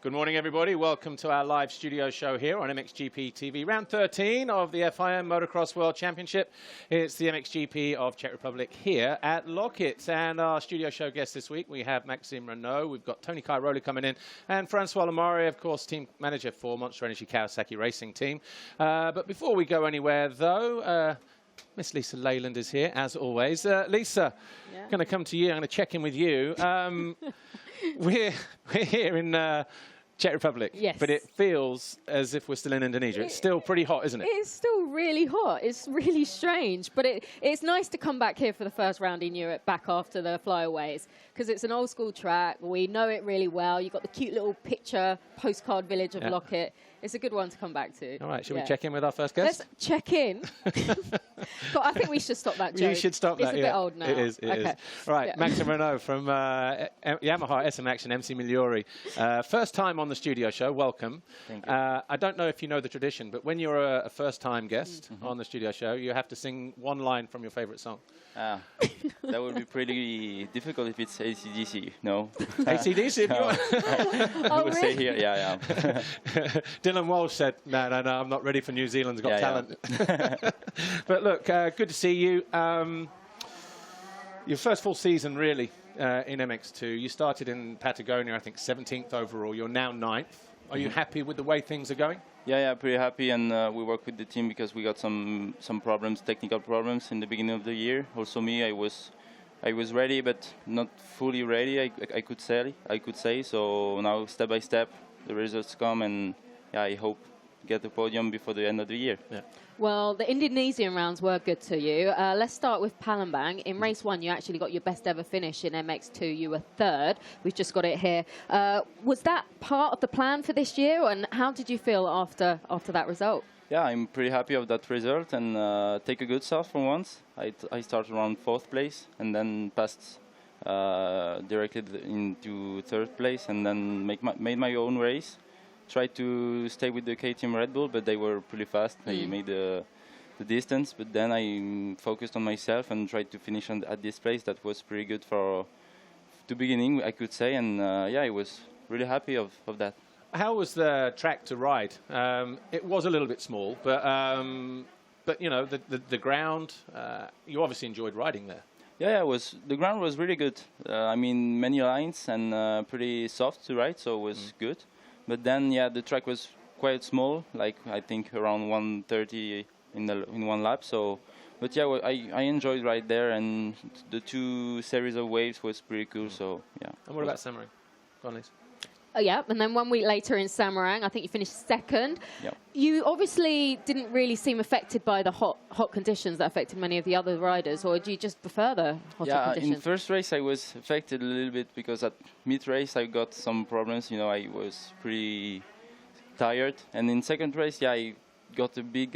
Good morning, everybody. Welcome to our live studio show here on MXGP TV. Round 13 of the FIM Motocross World Championship. It's the MXGP of Czech Republic here at Lockett. And our studio show guest this week, we have Maxime Renault. We've got Tony Cairoli coming in. And Francois Lamare, of course, team manager for Monster Energy Kawasaki Racing Team. But before we go anywhere, though, Miss Lisa Leyland is here, as always. Lisa, going to come to you. I'm going to check in with you. We're here in Czech Republic, yes, but it feels as if we're still in Indonesia. It's still pretty hot, isn't it? It's still really hot. It's really strange, but it's nice to come back here for the first round in Europe, back after the flyaways, because it's an old school track. We know it really well. You've got the cute little picture postcard village of Lockett. It's a good one to come back to. All right, should we check in with our first guest? Let's check in. But I think we should stop that joke. You should stop that, It's a bit old now. It is, it is. All right, Maxime Renault from Yamaha SM Action, MC Migliori. First time on the studio show, welcome. Thank you. I don't know if you know the tradition, but when you're a first-time guest on the studio show, you have to sing one line from your favorite song. That would be pretty difficult if it's AC/DC, no? AC/DC? I would say here, yeah. Dylan Walsh said, no, I'm not ready for New Zealand's Got Talent. But look, good to see you. Your first full season, really, in MX2. You started in Patagonia, I think, 17th overall. You're now 9th. Are you happy with the way things are going? Yeah, pretty happy, and we work with the team because we got some problems, technical problems in the beginning of the year. Also me, I was ready, but not fully ready, I could say. So now, step by step, the results come, and I hope to get the podium before the end of the year. Yeah. Well, the Indonesian rounds were good to you. Let's start with Palembang. In race 1, you actually got your best ever finish. In MX2, you were 3rd. We've just got it here. Was that part of the plan for this year, and how did you feel after that result? Yeah, I'm pretty happy of that result, and take a good start for once. I started around 4th place, and then passed directly into 3rd place, and then made my own race. Tried to stay with the KTM Red Bull, but they were pretty fast. They made the distance, but then I focused on myself and tried to finish at this place. That was pretty good for the beginning, I could say, and I was really happy of that. How was the track to ride? It was a little bit small, but you know, the ground, you obviously enjoyed riding there. Yeah, the ground was really good. I mean, many lines and pretty soft to ride, so it was good. But then, the track was quite small, like I think around 130 in one lap. So, but yeah, I enjoyed right there, and the 2 series of waves was pretty cool. So yeah. And what about Samarang? Go on, Lisa. Yeah, and then 1 week later in Samarang, I think you finished 2nd. Yep. You obviously didn't really seem affected by the hot conditions that affected many of the other riders, or do you just prefer the hotter conditions? Yeah, in first race I was affected a little bit because at mid-race I got some problems. You know, I was pretty tired, and in second race, I got a big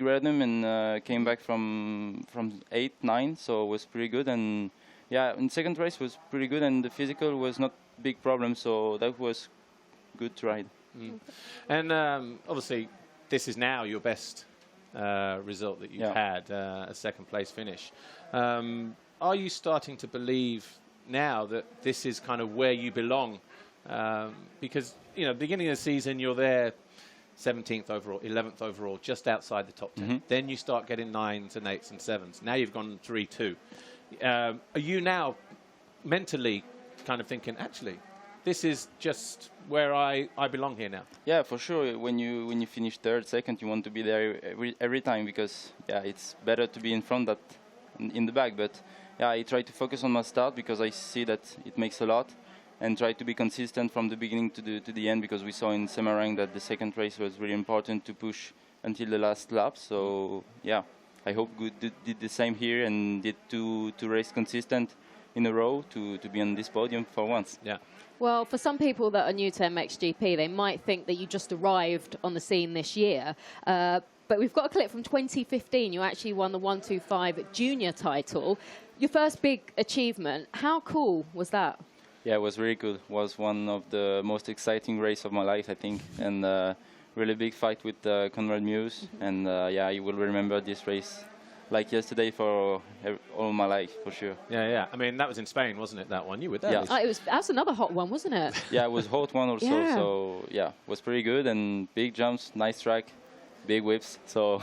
rhythm and came back from 8, 9, so it was pretty good. And in second race was pretty good, and the physical was not big problem, so that was good to ride. And obviously, this is now your best result that you've had, a 2nd place finish. Are you starting to believe now that this is kind of where you belong? Because, you know, beginning of the season, you're there 17th overall, 11th overall, just outside the top 10. Then you start getting 9s and 8s and 7s. Now you've gone 3-2. Are you now mentally kind of thinking, actually, this is just where I belong here now? Yeah, for sure. When you finish 3rd, 2nd, you want to be there every time, because it's better to be in front than in the back. But I try to focus on my start because I see that it makes a lot, and try to be consistent from the beginning to the end, because we saw in Semarang that the 2nd race was really important to push until the last lap. So I hope Good did the same here and did two race consistent in a row to be on this podium for once. Yeah. Well, for some people that are new to MXGP, they might think that you just arrived on the scene this year. But we've got a clip from 2015. You actually won the 125 junior title. Your first big achievement. How cool was that? Yeah, it was really good. It was one of the most exciting races of my life, I think. And really big fight with Conrad Muse. And you will remember this race like yesterday for all my life, for sure. Yeah, yeah. I mean, that was in Spain, wasn't it, that one? You were there. Yeah. Oh, that's another hot one, wasn't it? Yeah, it was hot one also. Yeah. So yeah, it was pretty good and big jumps, nice track, big whips. So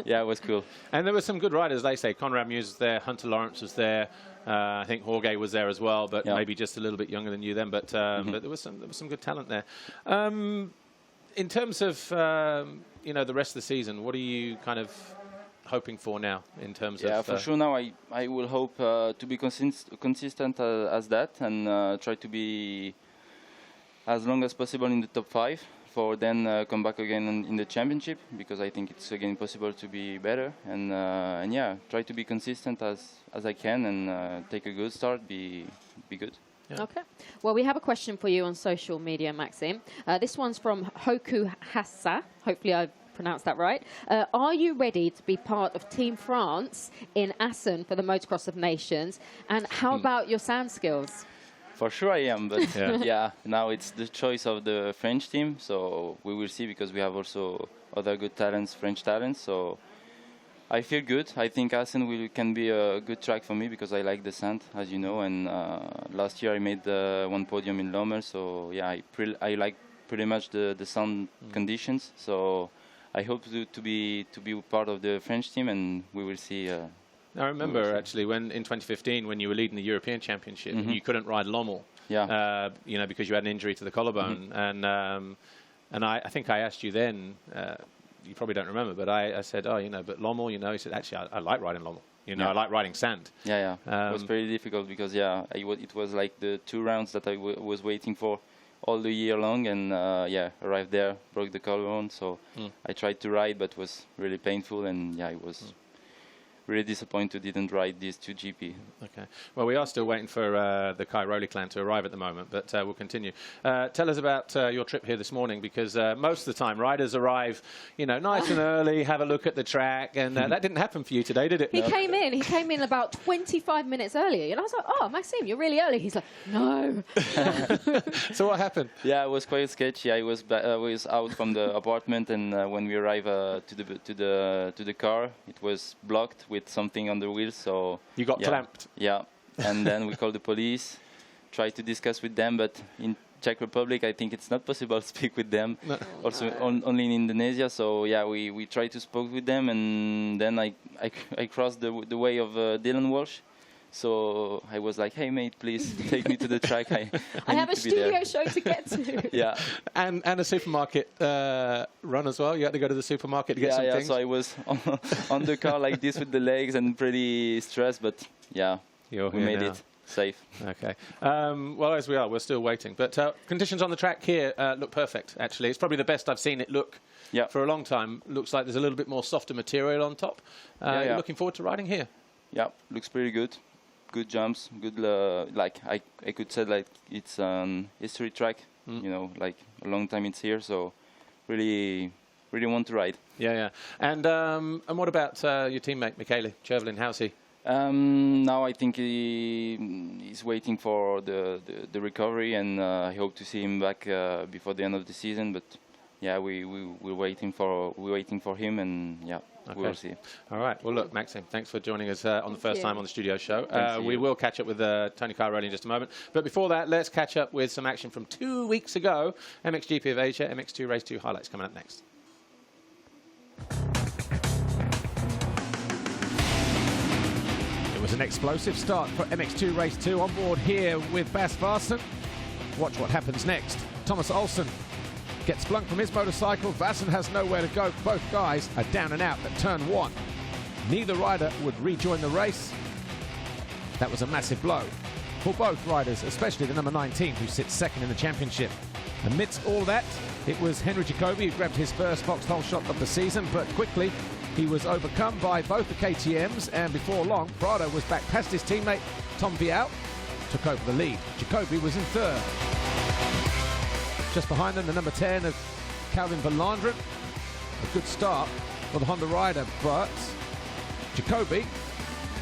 yeah, it was cool. And there were some good riders, they say. Conrad Muse was there, Hunter Lawrence was there. I think Jorge was there as well, but maybe just a little bit younger than you then. But but there was some good talent there. In terms of you know, the rest of the season, what are you kind of hoping for now in terms of? Yeah, for sure. Now I will hope to be consistent as that and try to be as long as possible in the top 5 for then come back again in the championship, because I think it's again possible to be better and yeah, try to be consistent as I can and take a good start, be good. Yeah. Okay. Well, we have a question for you on social media, Maxime. This one's from Hoku Hassa. Hopefully I pronounced that right. Are you ready to be part of Team France in Assen for the Motocross of Nations? And how about your sand skills? For sure I am, but yeah, now it's the choice of the French team, so we will see, because we have also other good talents, French talents, so I feel good. I think Assen can be a good track for me, because I like the sand, as you know, and last year I made one podium in Lommel, so yeah, I like pretty much the sand conditions, so I hope to be part of the French team, and we will see. I remember actually when in 2015 when you were leading the European Championship, you couldn't ride Lommel, you know, because you had an injury to the collarbone, and I think I asked you then. You probably don't remember, but I said, oh, you know, but Lommel, you know, he said, actually, I like riding Lommel. You know, I like riding sand. Yeah, yeah. It was very difficult because, yeah, it was like the 2 rounds that I was waiting for all the year long, and yeah, arrived there, broke the collarbone, so I tried to ride, but it was really painful, and yeah, it was really disappointed didn't ride these 2 GP. Okay. Well, we are still waiting for the Cairoli clan to arrive at the moment, but we'll continue. Tell us about your trip here this morning, because most of the time riders arrive, you know, nice and early, have a look at the track, and that didn't happen for you today, did it? He came in about 25 minutes earlier, and I was like, oh, Maxime, you're really early. He's like, no. So what happened? Yeah, it was quite sketchy. I was out from the apartment, and when we arrived to the car, it was blocked with something on the wheels, so you got clamped. Yeah, and then we called the police, tried to discuss with them, but in Czech Republic I think it's not possible to speak with them. No. Also only in Indonesia, so yeah, we tried to speak with them, and then I crossed the way of Dylan Walsh. So I was like, hey mate, please take me to the track. I have a studio show to get to. Yeah. And a supermarket run as well. You had to go to the supermarket to get some things. So I was on the car like this with the legs and pretty stressed, but yeah, we made it safe. Okay. Well, as we are, we're still waiting. But conditions on the track here look perfect, actually. It's probably the best I've seen it look for a long time. Looks like there's a little bit more softer material on top. You're looking forward to riding here? Yeah, looks pretty good. Good jumps, good, like I could say like it's an history track, you know, like a long time it's here, so really want to ride. Yeah, yeah. And what about your teammate, Michele Chervelin, how's he? Now I think he's waiting for the recovery, and I hope to see him back before the end of the season, but yeah, we're waiting for him, and yeah. Okay. We'll see. All right. Well, look, Maxime, thanks for joining us on the first time on the studio show. We will catch up with Tony Cairoli in just a moment. But before that, let's catch up with some action from 2 weeks ago. MXGP of Asia, MX2 Race 2 highlights coming up next. It was an explosive start for MX2 Race 2 on board here with Bas Varsen. Watch what happens next. Thomas Olsen gets flung from his motorcycle. Vassen has nowhere to go. Both guys are down and out at turn 1. Neither rider would rejoin the race. That was a massive blow for both riders, especially the number 19, who sits second in the championship. Amidst all that, it was Henry Jacobi who grabbed his first foxhole shot of the season, but quickly he was overcome by both the KTMs, and before long, Prado was back past his teammate Tom Vial, took over the lead. Jacobi was in third. Just behind them, the number 10 of Calvin Vilandra. A good start for the Honda rider, but Jacobi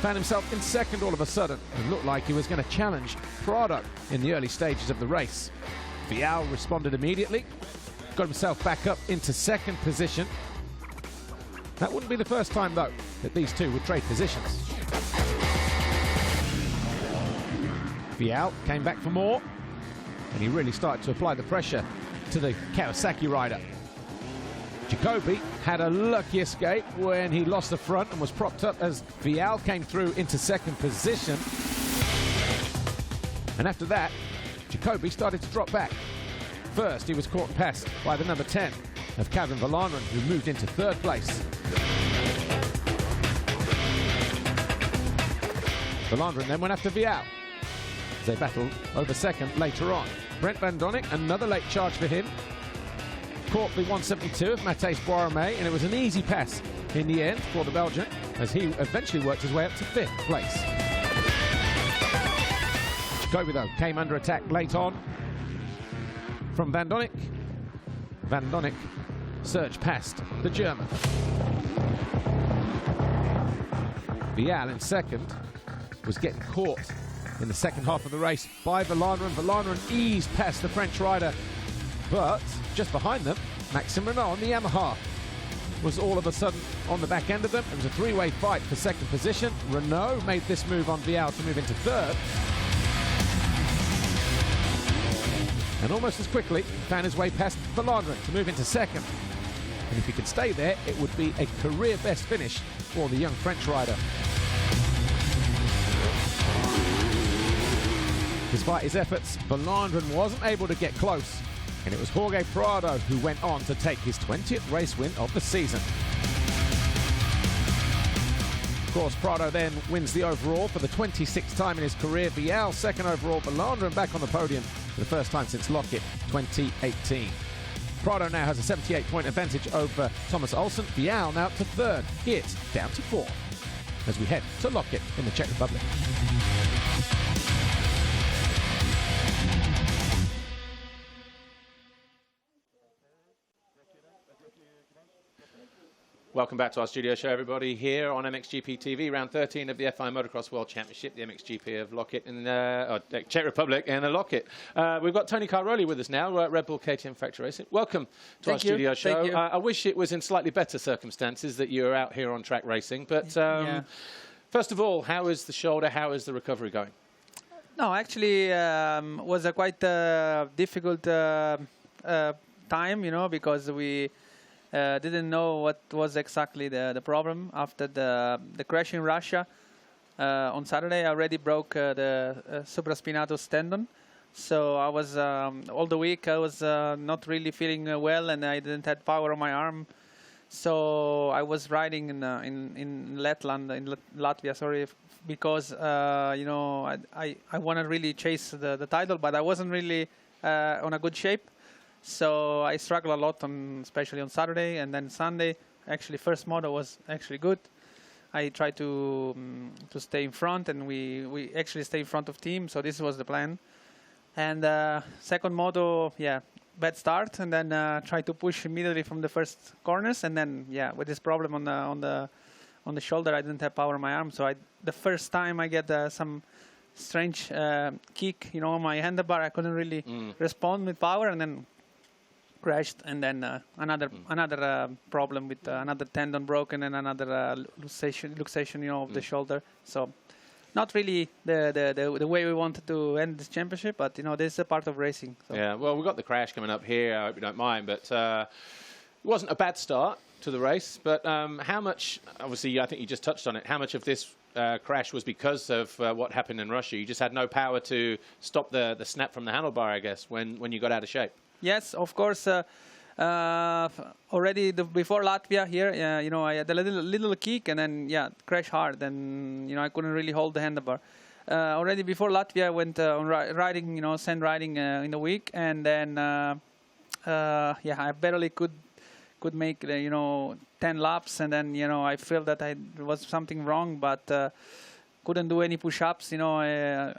found himself in second all of a sudden and looked like he was going to challenge Prado in the early stages of the race. Vial responded immediately, got himself back up into second position. That wouldn't be the first time, though, that these two would trade positions. Vial came back for more, and he really started to apply the pressure to the Kawasaki rider. Jacobi had a lucky escape when he lost the front and was propped up as Vial came through into second position. And after that, Jacobi started to drop back. First, he was caught and passed by the number 10 of Kevin Vilandra, who moved into third place. Vilandra then went after Vial. They battled over second later on. Brent Van Donnick, another late charge for him. Caught the 172 of Matthijs Boirmé, and it was an easy pass in the end for the Belgian, as he eventually worked his way up to fifth place. Jacobi, though, came under attack late on from Van Donnick. Van Donnick surged past the German. Vial in second was getting caught in the second half of the race by Vilandra, and Vilandra eased past the French rider. But just behind them, Maxime Renault on the Yamaha was all of a sudden on the back end of them. It was a three-way fight for second position. Renault made this move on Vial to move into third. And almost as quickly found his way past Vilandra to move into second. And if he could stay there, it would be a career best finish for the young French rider. Despite his efforts, Vilandra wasn't able to get close, and it was Jorge Prado who went on to take his 20th race win of the season. Of course, Prado then wins the overall for the 26th time in his career. Vial second overall, Vilandra back on the podium for the first time since Lockett 2018. Prado now has a 78-point advantage over Thomas Olsen. Vial now up to third. It's down to fourth as we head to Lockett in the Czech Republic. Welcome back to our studio show, everybody, here on MXGP TV, round 13 of the FIA Motocross World Championship, the MXGP of Lockett in Czech Republic and Lockett. We've got Tony Caroli with us now, Red Bull KTM Factory Racing. Welcome to our studio show. I wish it was in slightly better circumstances that you were out here on track racing, but first of all, how is the shoulder? How is the recovery going? No, actually, was a quite difficult time, you know, because we didn't know what was exactly the problem after the crash in Russia. On Saturday, I already broke the supraspinatus tendon. So I was, all the week, I was not really feeling well, and I didn't have power on my arm. So I was riding in Latvia, sorry, because, you know, I want to really chase the title, but I wasn't really on a good shape. So I struggled a lot, especially on Saturday, and then Sunday. Actually, first moto was actually good. I tried to stay in front, and we actually stay in front of team. So this was the plan. And second moto, yeah, bad start, and then try to push immediately from the first corners, and then yeah, with this problem on the shoulder, I didn't have power on my arm. So the first time I get some strange kick, you know, on my handlebar, I couldn't really respond with power, and then crashed, and then another problem with another tendon broken and another luxation, you know, of the shoulder. So not really the way we wanted to end this championship, but you know, this is a part of racing. So. Yeah, well, we've got the crash coming up here. I hope you don't mind, but it wasn't a bad start to the race. But how much? Obviously, I think you just touched on it. How much of this crash was because of what happened in Russia? You just had no power to stop the snap from the handlebar, I guess, when you got out of shape. Yes, of course. Already before Latvia here, you know, I had a little kick, and then yeah, crash hard, and you know, I couldn't really hold the handlebar. Already before Latvia, I went on riding, you know, sand riding in the week, and then yeah, I barely could make you know 10 laps, and then you know I feel that there was something wrong, but couldn't do any push-ups. You know,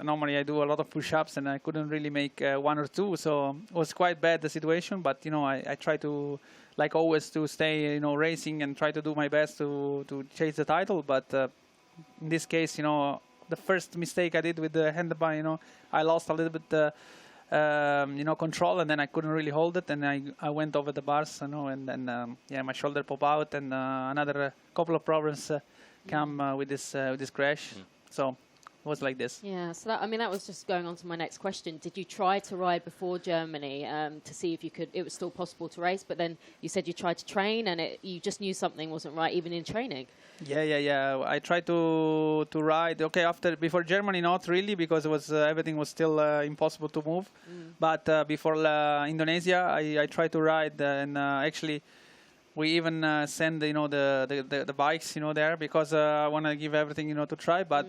normally I do a lot of push-ups, and I couldn't really make one or two. So it was quite bad, the situation. But you know, I try to, like always, to stay, you know, racing and try to do my best to chase the title. But in this case, you know, the first mistake I did with the handlebar, you know, I lost a little bit, you know, control, and then I couldn't really hold it, and I went over the bars, you know, and then yeah, my shoulder popped out, and another couple of problems come with this crash. So was like this. Yeah, so that, I mean, that was just going on to my next question. Did you try to ride before Germany to see if you could, it was still possible to race, but then you said you tried to train and you just knew something wasn't right even in training? Yeah. I tried to ride. Okay, before Germany, not really, because it was everything was still impossible to move. But before Indonesia, I tried to ride, and actually, we even send the bikes there because I want to give everything to try. But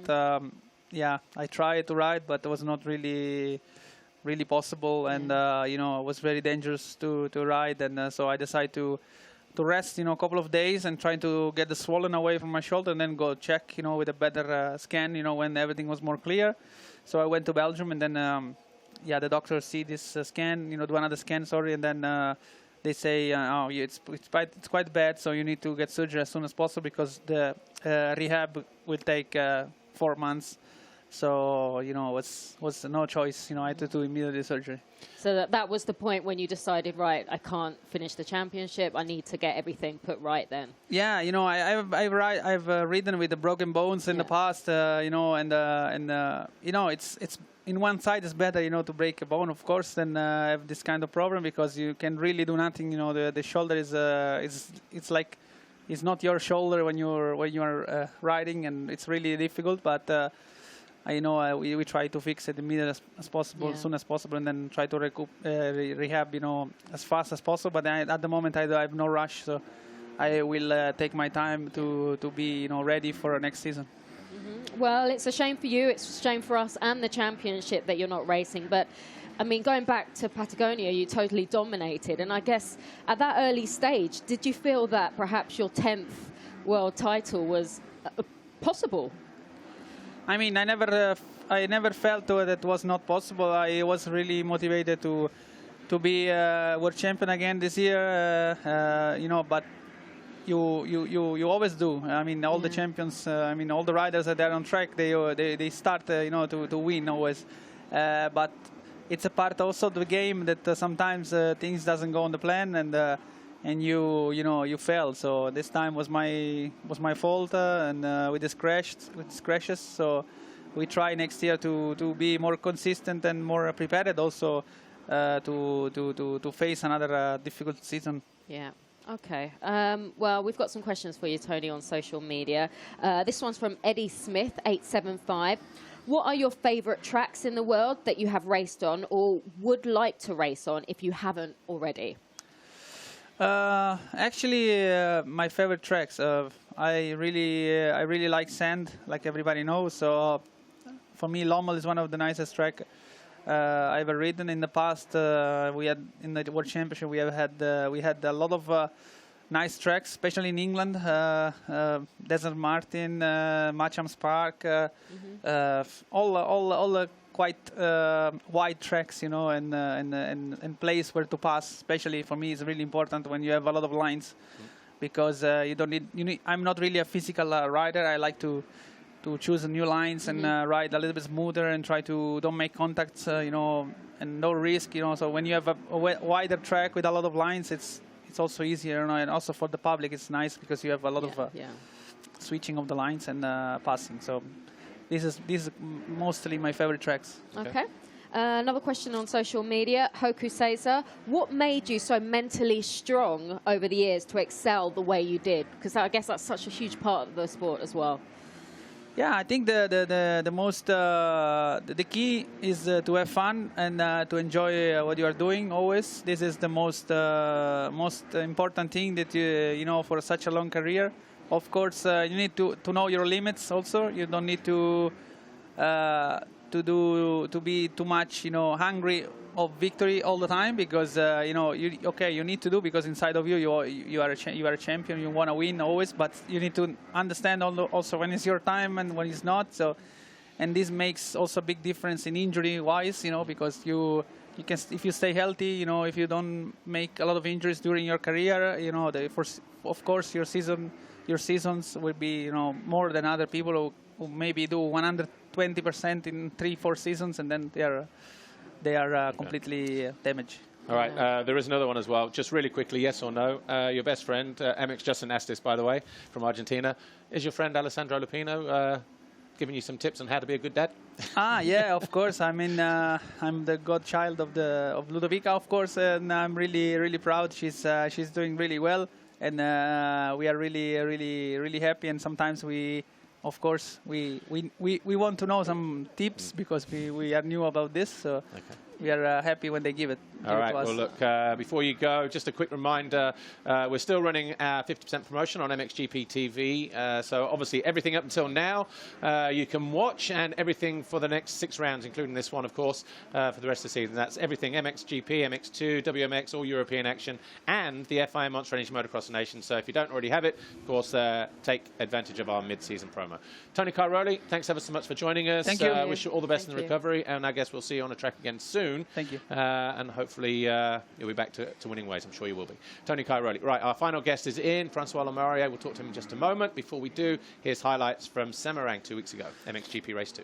yeah, I tried to ride, but it was not really possible, and it was very dangerous to ride, and so I decided to rest, a couple of days and try to get the swollen away from my shoulder and then go check, with a better scan, when everything was more clear. So I went to Belgium and then, the doctors see this scan, do another scan, and then they say, it's quite bad, so you need to get surgery as soon as possible because the rehab will take 4 months. So, was no choice, I had to do immediately surgery. So that was the point when you decided, right, I can't finish the championship. I need to get everything put right then. Yeah, I've ridden with the broken bones in the past, it's in one side it's better, to break a bone, of course, than have this kind of problem because you can really do nothing. The shoulder it's like it's not your shoulder when you're riding, and it's really difficult, but. We try to fix it immediately as possible, as soon as possible, and then try to rehab, as fast as possible. But at the moment, I have no rush, so I will take my time to be, ready for next season. Well, it's a shame for you. It's a shame for us and the championship that you're not racing. But, I mean, going back to Patagonia, you totally dominated. And I guess at that early stage, did you feel that perhaps your 10th world title was possible? I mean, I never felt that it was not possible. I was really motivated to be world champion again this year, but you always do. I mean, all the champions, all the riders that are on track, they start, to win always. But it's a part also of the game that sometimes things doesn't go on the plan, and you fail. So this time was my fault, and with these crashes. So we try next year to be more consistent and more prepared also to face another difficult season. Yeah. Okay. Well, we've got some questions for you, Tony, on social media. This one's from Eddie Smith, 875. What are your favorite tracks in the world that you have raced on or would like to race on if you haven't already? Actually, my favorite tracks. I really like sand, like everybody knows. So for me, Lommel is one of the nicest tracks I've ever ridden in the past. We had in the World Championship, we had a lot of nice tracks, especially in England. Desert Martin, Matcham's Park, all quite wide tracks, and place where to pass. Especially for me, it's really important when you have a lot of lines, because you don't need. I'm not really a physical rider. I like to choose new lines and ride a little bit smoother and try to don't make contacts, and no risk, So when you have a wider track with a lot of lines, it's also easier, and also for the public, it's nice because you have a lot of switching of the lines and passing. So. This is mostly my favorite tracks. Okay. Another question on social media. Hoku Caesar, what made you so mentally strong over the years to excel the way you did? Because I guess that's such a huge part of the sport as well. Yeah, I think the most the key is to have fun and to enjoy what you are doing always. This is the most important thing that you for such a long career. Of course, you need to know your limits also. You don't need to be too much, hungry of victory all the time, because you need to do, because inside of you are a champion. You want to win always, but you need to understand also when it's your time and when it's not. So, and this makes also a big difference in injury wise, because you can, if you stay healthy, if you don't make a lot of injuries during your career, of course your seasons will be, more than other people who maybe do 120% in 3-4 seasons, and then they are completely damaged. All right, there is another one as well. Just really quickly, yes or no? Your best friend, MX Justin asked this, by the way, from Argentina. Is your friend Alessandro Lupino giving you some tips on how to be a good dad? Yeah, of course. I mean, I'm the godchild of Ludovica, of course, and I'm really proud. She's doing really well, and we are really happy. And sometimes we want to know some tips because we are new about this. So we are happy when they give it. All right. Well, look, before you go, just a quick reminder, we're still running our 50% promotion on MXGP TV. So obviously everything up until now you can watch, and everything for the next 6 rounds, including this one, of course, for the rest of the season. That's everything MXGP, MX2, WMX, all European action, and the FIM Monster Energy Motocross Nation. So if you don't already have it, of course, take advantage of our mid-season promo. Tony Cairoli, thanks ever so much for joining us. Thank you. Wish you all the best in the recovery, and I guess we'll see you on the track again soon. Thank you. And hopefully you'll be back to winning ways. I'm sure you will be. Tony Cairoli. Right, our final guest is in, Francois Lamare. We'll talk to him in just a moment. Before we do, here's highlights from Semarang 2 weeks ago, MXGP Race 2.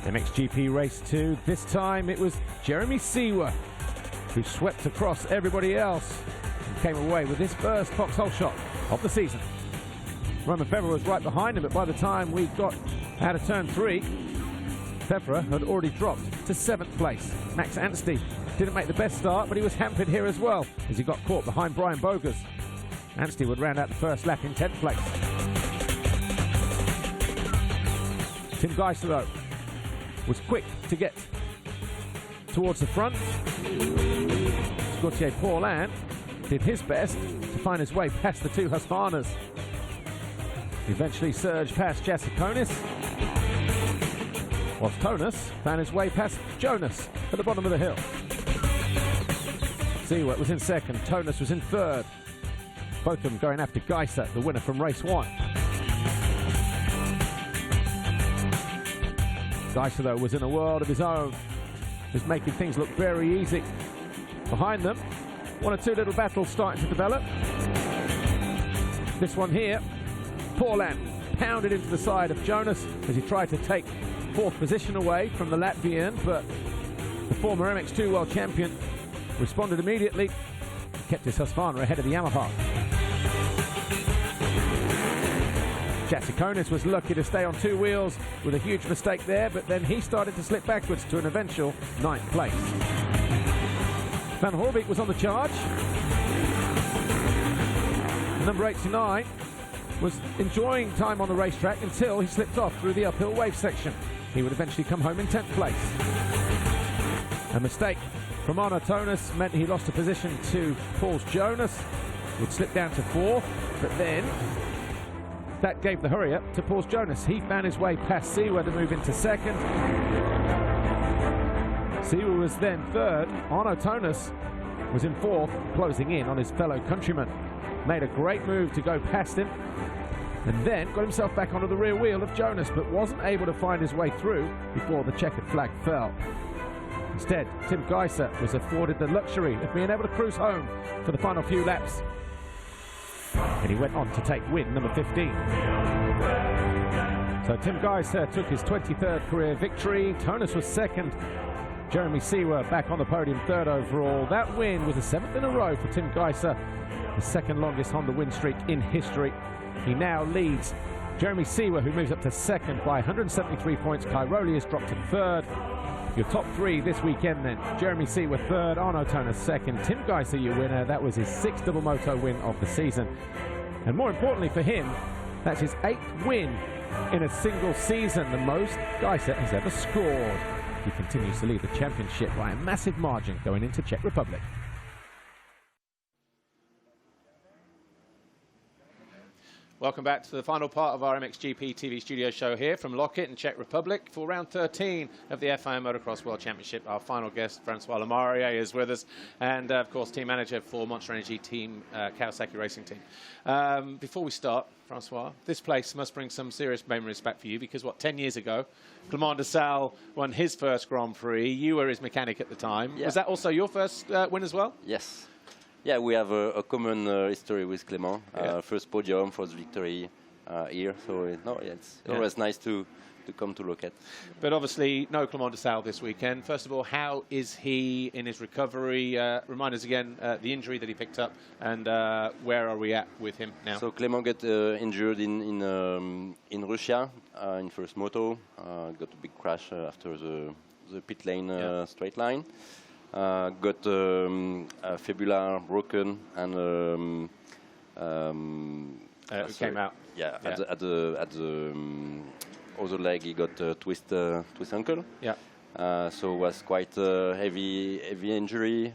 MXGP Race 2. This time it was Jeremy Searle who swept across everybody else and came away with his first foxhole shot of the season. Roman Febvre was right behind him, but by the time we got out of turn 3, Febvre had already dropped to 7th place. Max Anstey didn't make the best start, but he was hampered here as well as he got caught behind Brian Bogers. Anstey would round out the first lap in 10th place. Tim Geiser, though, was quick to get towards the front. Gauthier Paulin did his best to find his way past the 2 Husqvarnas. Eventually surged past Jasikonis, whilst Tonis found his way past Jonas at the bottom of the hill. Searle was in 2nd, Tonis was in 3rd. Both of them going after Geiser, the winner from race 1. Geiser, though, was in a world of his own, just making things look very easy. Behind them, 1 or 2 little battles starting to develop. This one here, Paulin pounded into the side of Jonas as he tried to take 4th position away from the Latvian, but the former MX2 world champion responded immediately and kept his Husqvarna ahead of the Yamaha. Jasikonis was lucky to stay on 2 wheels with a huge mistake there, but then he started to slip backwards to an eventual 9th place. Van Horvik was on the charge. Number 89 was enjoying time on the racetrack until he slipped off through the uphill wave section. He would eventually come home in 10th place. A mistake from Arno Tonis meant he lost a position to Paul Jonas, would slip down to 4th, but then that gave the hurry up to Paul Jonas. He found his way past Searle to move into 2nd. Searle was then 3rd. Arno Tonis was in 4th, closing in on his fellow countryman. Made a great move to go past him, and then got himself back onto the rear wheel of Jonas, but wasn't able to find his way through before the checkered flag fell. Instead, Tim Geiser was afforded the luxury of being able to cruise home for the final few laps. And he went on to take win number 15. So Tim Geiser took his 23rd career victory. Tonis was 2nd. Jeremy Searle back on the podium, 3rd overall. That win was the 7th in a row for Tim Geiser, the 2nd longest Honda win streak in history. He now leads Jeremy Searle, who moves up to 2nd by 173 points. Cairoli has dropped to 3rd. Your top 3 this weekend then: Jeremy Searle 3rd, Arno Tonis 2nd, Tim Geiser your winner. That was his 6th double moto win of the season. And more importantly for him, that's his 8th win in a single season, the most Geiser has ever scored. He continues to lead the championship by a massive margin going into Czech Republic. Welcome back to the final part of our MXGP TV studio show here from Lockett in Czech Republic for round 13 of the FIM Motocross World Championship. Our final guest, Francois Lamare, is with us, and of course team manager for Monster Energy team, Kawasaki Racing Team. Before we start, Francois, this place must bring some serious memories back for you, because 10 years ago, Clément de Searle won his first Grand Prix. You were his mechanic at the time. Yeah. Was that also your first win as well? Yes. Yeah, we have a common history with Clément. First podium, first victory here. So it's always nice to come to look at. But obviously, no Clément de Searle this weekend. First of all, how is he in his recovery? Remind us again the injury that he picked up, and where are we at with him now? So Clément got injured in Russia in first moto. Got a big crash after the pit lane straight line. Got a fibula broken and came out. Yeah, at the other leg he got a twist ankle. Yeah. So it was quite a heavy injury.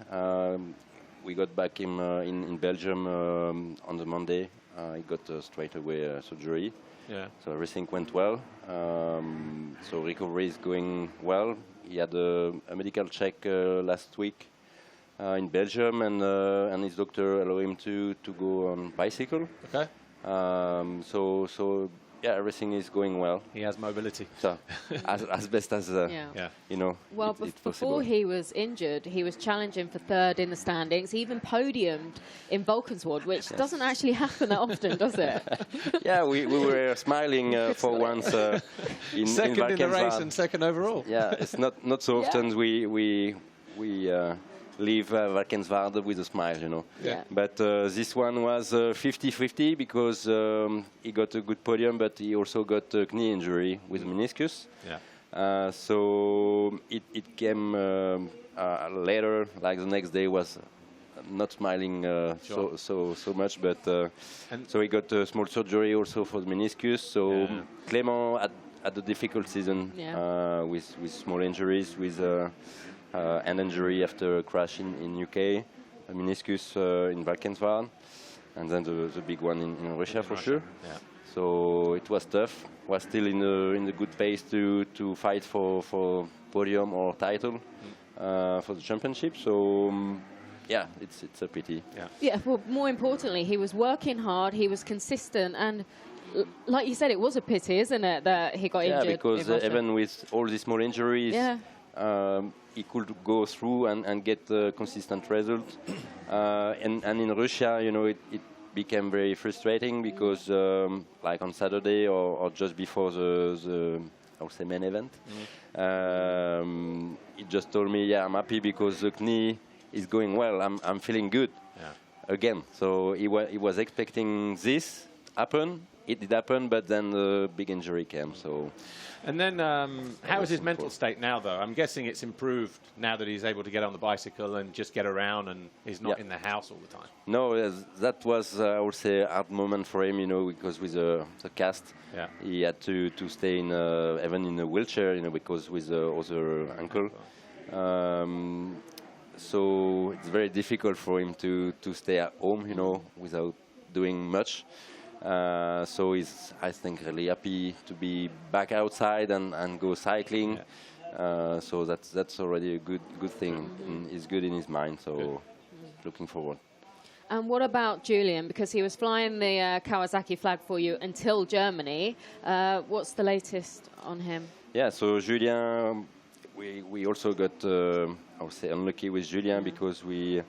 We got back him in Belgium on the Monday. He got straight away surgery. Yeah. So everything went well. So recovery is going well. He had a medical check last week in Belgium, and his doctor allowed him to go on bicycle. Okay. So yeah, everything is going well. He has mobility. So as best as you know. Well, it's possible. before he was injured, he was challenging for third in the standings. He even podiumed in Valkenswaard, which doesn't actually happen that often, does it? Yeah, we were smiling for once in second in the race Valkenswaard. and second overall. Yeah, it's not so often we leave Valkenswaard with a smile, you know. Yeah. But this one was 50-50 because he got a good podium, but he also got a knee injury with meniscus. Yeah. So it came later, like the next day was not smiling Sure. so much, but so he got a small surgery also for the meniscus. So Clément had a difficult season with small injuries, with hand injury after a crash in UK, a meniscus in Valkenswaard, and then the big one in Russia for sure. Yeah. So it was tough. Was still in the good pace to fight for podium or title for the championship. So yeah, it's a pity. Yeah. Yeah, well, more importantly, he was working hard, he was consistent, and like you said, it was a pity, isn't it, that he got injured? Yeah, because even with all these small injuries, he could go through and get a consistent result. And in Russia, you know, it became very frustrating because, like on Saturday or just before the I would say main event, he just told me, yeah, I'm happy because the knee is going well. I'm feeling good again. So he was expecting this happen. It did happen, but then the big injury came. So. And then, how is his mental state now, though? I'm guessing it's improved now that he's able to get on the bicycle and just get around, and he's not in the house all the time. No, that was, I would say, a hard moment for him, you know, because with the cast, he had to stay even in a wheelchair, you know, because with the other ankle. So it's very difficult for him to stay at home, you know, without doing much. So he's, I think, really happy to be back outside and go cycling. So that's already a good thing. It's good in his mind. So looking forward. And what about Julian? Because he was flying the Kawasaki flag for you until Germany. What's the latest on him? Yeah. So Julien, we also got, I would say, unlucky with Julien because we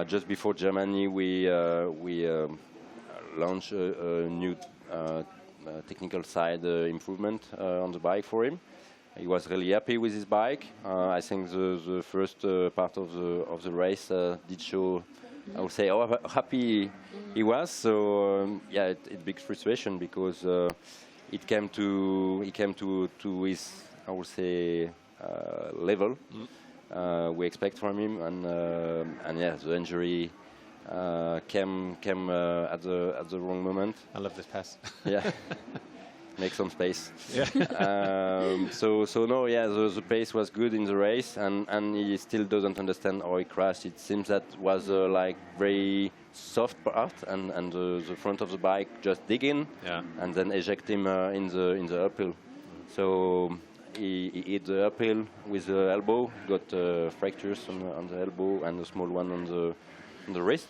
just before Germany we launched a new technical side improvement on the bike for him. He was really happy with his bike. I think the first part of the race did show, I would say, how happy he was. So yeah, it's big frustration because it came to his, I would say, level we expect from him, and yeah, the injury came at the wrong moment. I love this pass. Yeah, make some space. Yeah. So no, yeah, the pace was good in the race, and he still doesn't understand how he crashed. It seems that was like very soft part, and the front of the bike just dig in, and then eject him in the uphill. So he hit the uphill with the elbow, got fractures on the elbow and a small one on the wrist.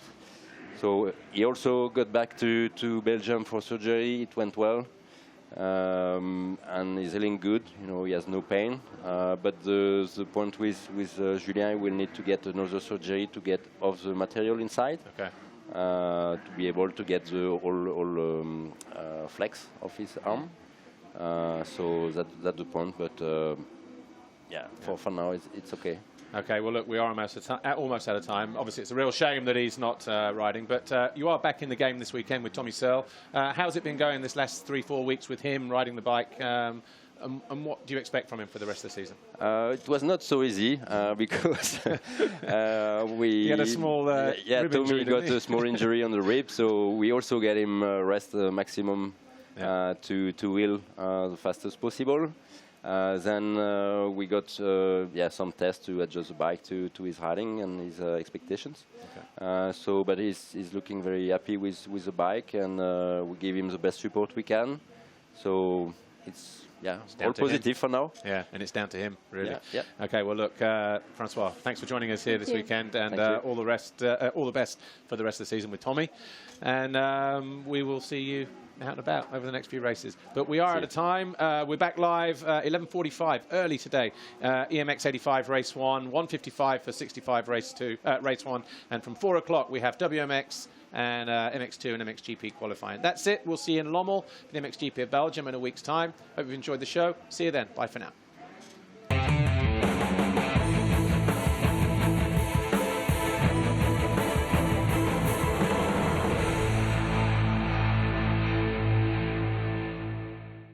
So he also got back to Belgium for surgery. It went well, and he's healing good. You know, he has no pain. But the point with Julien, will need to get another surgery to get off the material inside. Okay. To be able to get the all flex of his arm. So that's the point. But yeah, for now it's okay. Okay, well, look, we are almost out of time. Obviously, it's a real shame that he's not riding, but you are back in the game this weekend with Tommy Searle. How's it been going this last 3-4 weeks with him riding the bike? And what do you expect from him for the rest of the season? It was not so easy because he had a small Tommy got a small injury on the rib, so we also get him rest maximum to wheel the fastest possible. Then we got some tests to adjust the bike to his riding and his expectations. Okay. But he's looking very happy with the bike, and we give him the best support we can. So it's all positive for now. Yeah, and it's down to him, really. Yeah. Okay, well, look, Francois, thanks for joining us here this weekend, and all the best for the rest of the season with Tommy. And we will see you out and about over the next few races. But we are out of time. We're back live 11:45 early today. EMX 85 race 1, 1:55 for 65 race 1, and from 4 o'clock we have WMX and MX2 and MXGP qualifying. That's it. We'll see you in Lommel for the MXGP of Belgium in a week's time. Hope you've enjoyed the show. See you then. Bye for now.